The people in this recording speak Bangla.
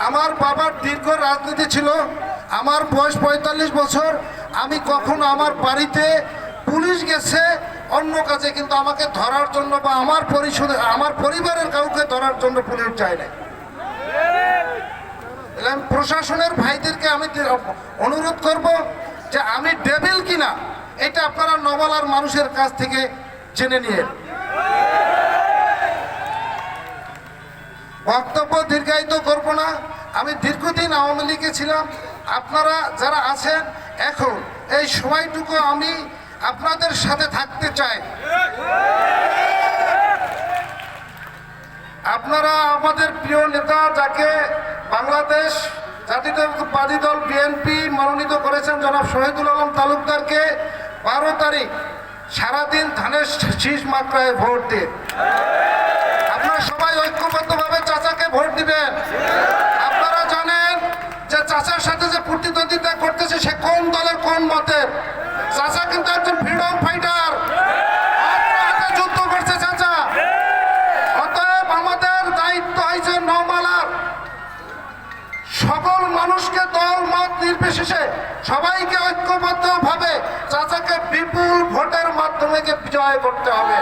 আমার বাবার দীর্ঘ রাজনীতি ছিল, আমার বয়স ৪৫ বছর। আমি কখনো আমার বাড়িতে পুলিশ গেছে অন্য কাজে, কিন্তু আমাকে ধরার জন্য বা আমার পরিবারের কাউকে ধরার জন্য পুলিশ যায় না। প্রশাসনের ভাইদেরকে আমি অনুরোধ করব যে আমি ডেভিল কিনা এটা আপনারা নওয়ালার মানুষের কাছ থেকে জেনে নিয়ে। বক্তব্য দীর্ঘায়িত করব না। আমি দীর্ঘদিন আওয়ামী লীগে ছিলাম। আপনারা যারা আছেন এখন এই সময়টুকু আমি আপনাদের সাথে থাকতে চাই। আপনারা আমাদের প্রিয় নেতা, যাকে বাংলাদেশ জাতীয়তাবাদী দল বিএনপি মনোনীত করেছেন, জনাব শহীদুল আলম তালুকদারকে 12 তারিখ সারাদিন ধানের শীষ মাত্রায় ভোট দিন। আপনারা সবাই ঐক্যবদ্ধভাবে চাচাকে ভোট দিবেন। আপনারা জানেন যে চাচার সাথে যে প্রতিদ্বন্দ্বিতা করতেছে সে কোন দলের কোন মতের। চাচা কিন্তু একজন ফ্রিডম ফাইটার, যুদ্ধ করছে চাচা। অতএব আমাদের দায়িত্ব হয়েছে নওমালার সকল মানুষকে দল মত নির্বিশেষে সবাইকে ঐক্যবদ্ধভাবে চাচাকে বিপুল ভোটের মাধ্যমে বিজয় করতে হবে।